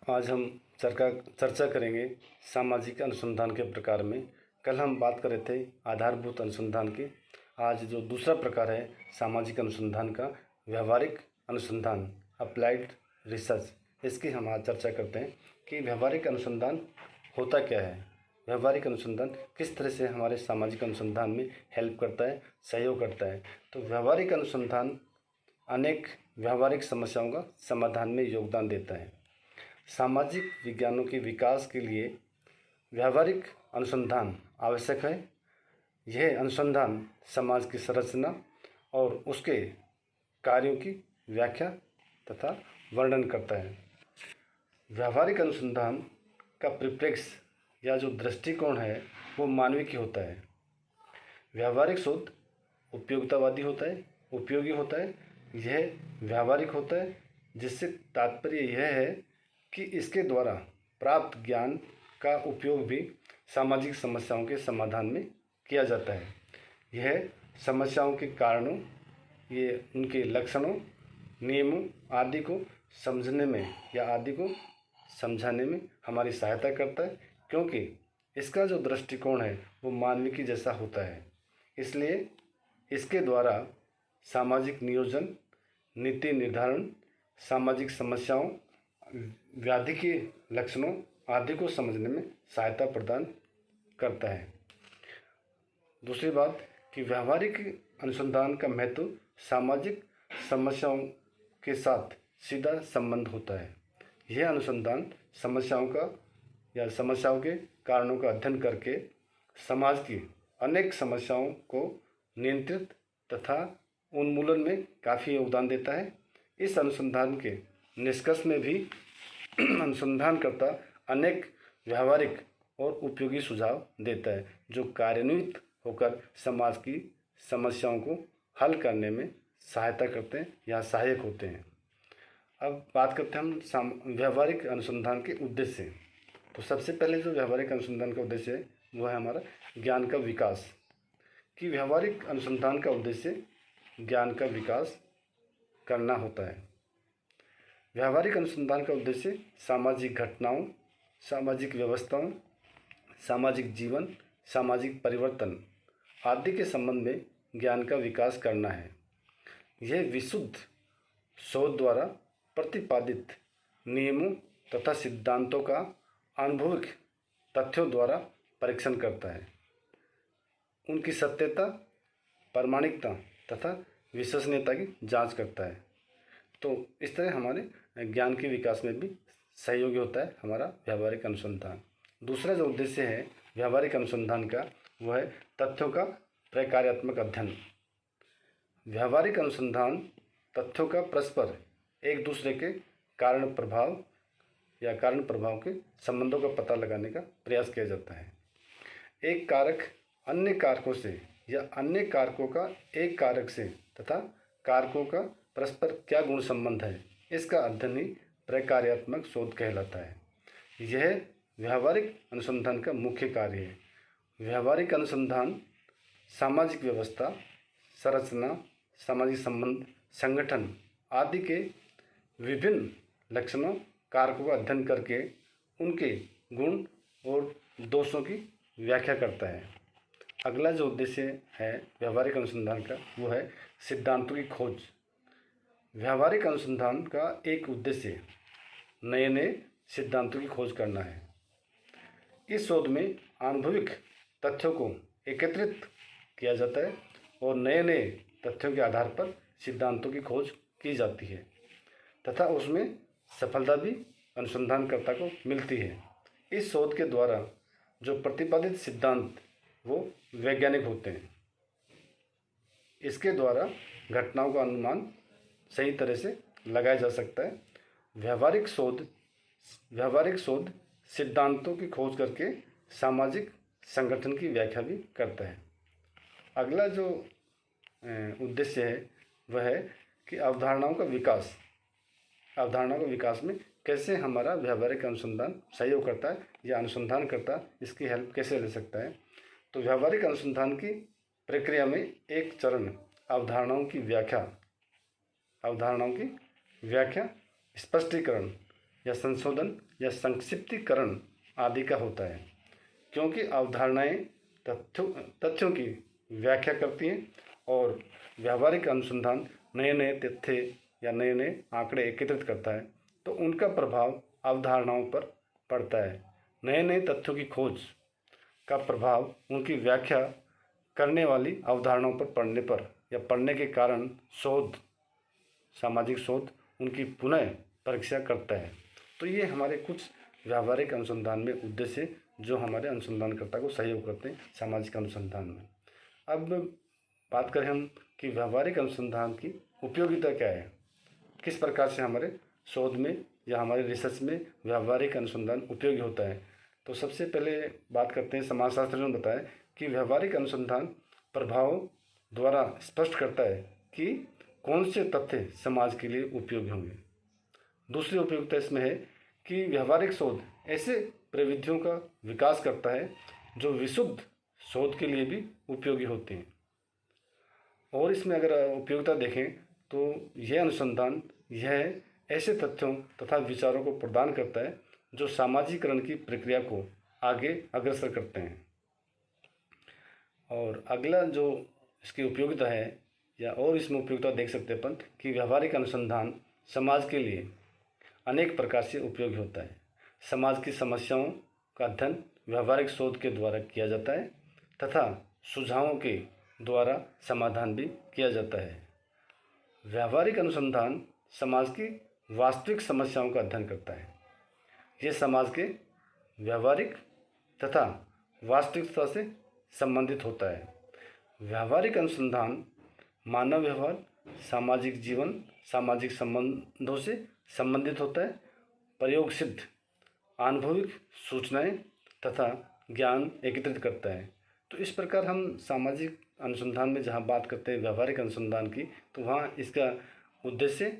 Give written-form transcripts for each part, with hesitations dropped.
आज हम चर्चा करेंगे सामाजिक अनुसंधान के प्रकार में। कल हम बात कर रहे थे आधारभूत अनुसंधान की। आज जो दूसरा प्रकार है सामाजिक अनुसंधान का, व्यवहारिक अनुसंधान, अप्लाइड रिसर्च, इसकी हम आज चर्चा करते हैं कि व्यवहारिक अनुसंधान होता क्या है, व्यवहारिक अनुसंधान किस तरह से हमारे सामाजिक अनुसंधान में हेल्प करता है, सहयोग करता है। तो व्यवहारिक अनुसंधान अनेक व्यवहारिक समस्याओं का समाधान में योगदान देता है। सामाजिक विज्ञानों के विकास के लिए व्यवहारिक अनुसंधान आवश्यक है। यह अनुसंधान समाज की संरचना और उसके कार्यों की व्याख्या तथा वर्णन करता है। व्यवहारिक अनुसंधान का परिप्रेक्ष्य या जो दृष्टिकोण है वो मानविकी होता है। व्यवहारिक शोध उपयोगितावादी होता है, उपयोगी होता है। यह व्यवहारिक होता है, जिससे तात्पर्य यह है कि इसके द्वारा प्राप्त ज्ञान का उपयोग भी सामाजिक समस्याओं के समाधान में किया जाता है। यह समस्याओं के कारणों, ये उनके लक्षणों, नियमों आदि को समझने में या आदि को समझाने में हमारी सहायता करता है, क्योंकि इसका जो दृष्टिकोण है वो मानविकी जैसा होता है। इसलिए इसके द्वारा सामाजिक नियोजन, नीति निर्धारण, सामाजिक समस्याओं, व्याधि के लक्षणों आदि को समझने में सहायता प्रदान करता है। दूसरी बात कि व्यवहारिक अनुसंधान का महत्व सामाजिक समस्याओं के साथ सीधा संबंध होता है। यह अनुसंधान समस्याओं के कारणों का अध्ययन करके समाज की अनेक समस्याओं को नियंत्रित तथा उन्मूलन में काफ़ी योगदान देता है। इस अनुसंधान के निष्कर्ष में भी अनुसंधानकर्ता अनेक व्यवहारिक और उपयोगी सुझाव देता है, जो कार्यान्वित होकर समाज की समस्याओं को हल करने में सहायता करते हैं या सहायक होते हैं। अब बात करते हैं हम व्यवहारिक अनुसंधान के उद्देश्य। तो सबसे पहले जो व्यवहारिक अनुसंधान का उद्देश्य है वो है हमारा ज्ञान का विकास। कि व्यवहारिक अनुसंधान का उद्देश्य ज्ञान का विकास करना होता है। व्यवहारिक अनुसंधान का उद्देश्य सामाजिक घटनाओं, सामाजिक व्यवस्थाओं, सामाजिक जीवन, सामाजिक परिवर्तन आदि के संबंध में ज्ञान का विकास करना है। यह विशुद्ध शोध द्वारा प्रतिपादित नियमों तथा सिद्धांतों का अनुभविक तथ्यों द्वारा परीक्षण करता है। उनकी सत्यता, प्रामाणिकता तथा विश्वसनीयता की जांच करता है। तो इस तरह हमारे ज्ञान के विकास में भी सहयोगी होता है हमारा व्यवहारिक अनुसंधान। दूसरा जो उद्देश्य है व्यवहारिक अनुसंधान का वो है तथ्यों का प्रकार्यात्मक अध्ययन। व्यवहारिक अनुसंधान तथ्यों का परस्पर एक दूसरे के कारण प्रभाव के संबंधों का पता लगाने का प्रयास किया जाता है। एक कारक अन्य कारकों से या अन्य कारकों का एक कारक से तथा कारकों का परस्पर क्या गुण संबंध है, इसका अध्ययन ही प्रकार्यात्मक शोध कहलाता है। यह व्यवहारिक अनुसंधान का मुख्य कार्य है। व्यवहारिक अनुसंधान सामाजिक व्यवस्था, संरचना, सामाजिक संबंध, संगठन आदि के विभिन्न लक्षणों, कारकों का अध्ययन करके उनके गुण और दोषों की व्याख्या करता है। अगला जो उद्देश्य है व्यवहारिक अनुसंधान का वो है सिद्धांतों की खोज। व्यवहारिक अनुसंधान का एक उद्देश्य नए नए सिद्धांतों की खोज करना है। इस शोध में अनुभविक तथ्यों को एकत्रित किया जाता है और नए नए तथ्यों के आधार पर सिद्धांतों की खोज की जाती है तथा उसमें सफलता भी अनुसंधानकर्ता को मिलती है। इस शोध के द्वारा जो प्रतिपादित सिद्धांत वो वैज्ञानिक होते हैं। इसके द्वारा घटनाओं का अनुमान सही तरह से लगाया जा सकता है। व्यवहारिक शोध सिद्धांतों की खोज करके सामाजिक संगठन की व्याख्या भी करता है। अगला जो उद्देश्य है वह है कि अवधारणाओं का विकास में कैसे हमारा व्यवहारिक अनुसंधान सहयोग करता है या अनुसंधान करता इसकी हेल्प कैसे ले सकता है। तो व्यवहारिक अनुसंधान की प्रक्रिया में एक चरण अवधारणाओं की व्याख्या, स्पष्टीकरण या संशोधन या संक्षिप्तीकरण आदि का होता है, क्योंकि अवधारणाएं तथ्यों की व्याख्या करती हैं और व्यावहारिक अनुसंधान नए नए तथ्य या नए नए आंकड़े एकत्रित करता है, तो उनका प्रभाव अवधारणाओं पर पड़ता है। नए नए तथ्यों की खोज का प्रभाव उनकी व्याख्या करने वाली अवधारणाओं पर पड़ने पर या पड़ने के कारण सामाजिक शोध उनकी पुनः परीक्षा करता है। तो ये हमारे कुछ व्यावहारिक अनुसंधान में उद्देश्य जो हमारे अनुसंधानकर्ता को सहयोग करते हैं सामाजिक अनुसंधान में। अब बात करें हम कि व्यावहारिक अनुसंधान की उपयोगिता क्या है, किस प्रकार से हमारे शोध में या हमारे रिसर्च में व्यावहारिक अनुसंधान उपयोगी होता है। तो सबसे पहले बात करते हैं, समाजशास्त्रियों ने बताया कि व्यावहारिक अनुसंधान प्रभाव द्वारा स्पष्ट करता है कि कौन से तथ्य समाज के लिए उपयोगी होंगे। दूसरी उपयोगिता इसमें है कि व्यावहारिक शोध ऐसे प्रविधियों का विकास करता है जो विशुद्ध शोध के लिए भी उपयोगी होते हैं। और इसमें अगर उपयोगिता देखें तो यह अनुसंधान ऐसे तथ्यों तथा विचारों को प्रदान करता है जो सामाजिकरण की प्रक्रिया को आगे अग्रसर करते हैं। और अगला जो इसकी उपयोगिता है या और इसमें उपयोगिता देख सकते हैं अपन कि व्यावहारिक अनुसंधान समाज के लिए अनेक प्रकार से उपयोगी होता है। समाज की समस्याओं का अध्ययन व्यावहारिक शोध के द्वारा किया जाता है तथा सुझावों के द्वारा समाधान भी किया जाता है। व्यावहारिक अनुसंधान समाज की वास्तविक समस्याओं का अध्ययन करता है। यह समाज के व्यावहारिक तथा वास्तविकता से संबंधित होता है। व्यावहारिक अनुसंधान मानव व्यवहार, सामाजिक जीवन, सामाजिक संबंधों से संबंधित होता है। प्रयोग सिद्ध अनुभविक सूचनाएं तथा ज्ञान एकत्रित करता है। तो इस प्रकार हम सामाजिक अनुसंधान में जहाँ बात करते हैं व्यावहारिक अनुसंधान की, तो वहाँ इसका उद्देश्य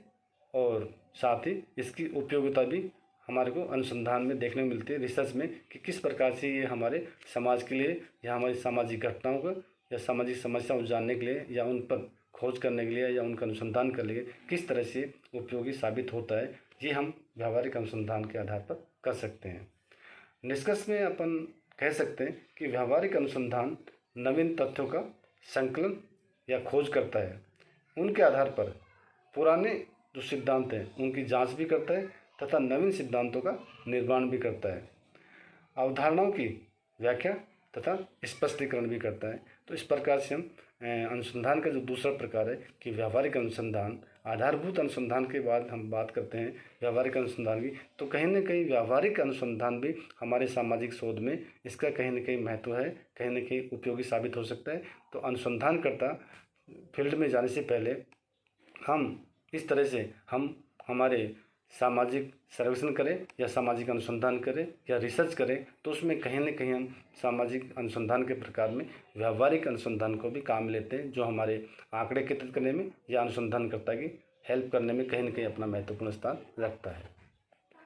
और साथ ही इसकी उपयोगिता भी हमारे को अनुसंधान में देखने को मिलती है, रिसर्च में, कि किस प्रकार से ये हमारे समाज के लिए या हमारी सामाजिक घटनाओं को या सामाजिक समस्याओं को जानने के लिए या उन पर खोज करने के लिए या उनका अनुसंधान करने के लिए किस तरह से उपयोगी साबित होता है, ये हम व्यावहारिक अनुसंधान के आधार पर कर सकते हैं। निष्कर्ष में अपन कह सकते हैं कि व्यावहारिक अनुसंधान नवीन तथ्यों का संकलन या खोज करता है। उनके आधार पर पुराने जो सिद्धांत हैं उनकी जांच भी करता है तथा नवीन सिद्धांतों का निर्माण भी करता है। अवधारणाओं की व्याख्या तथा स्पष्टीकरण भी करता है। तो इस प्रकार से हम अनुसंधान का जो दूसरा प्रकार है कि व्यावहारिक अनुसंधान, आधारभूत अनुसंधान के बाद हम बात करते हैं व्यावहारिक अनुसंधान की, तो कहीं न कहीं व्यावहारिक अनुसंधान भी हमारे सामाजिक शोध में इसका कहीं न कहीं महत्व है, कहीं न कहीं उपयोगी साबित हो सकता है। तो अनुसंधानकर्ता फील्ड में जाने से पहले हम इस तरह से हम हमारे सामाजिक सर्वेक्षण करें या सामाजिक अनुसंधान करें या रिसर्च करें, तो उसमें कहीं न कहीं हम सामाजिक अनुसंधान के प्रकार में व्यावहारिक अनुसंधान को भी काम लेते हैं, जो हमारे आंकड़े एकत्रित करने में या अनुसंधानकर्ता की हेल्प करने में कहीं न कहीं अपना महत्वपूर्ण स्थान रखता है।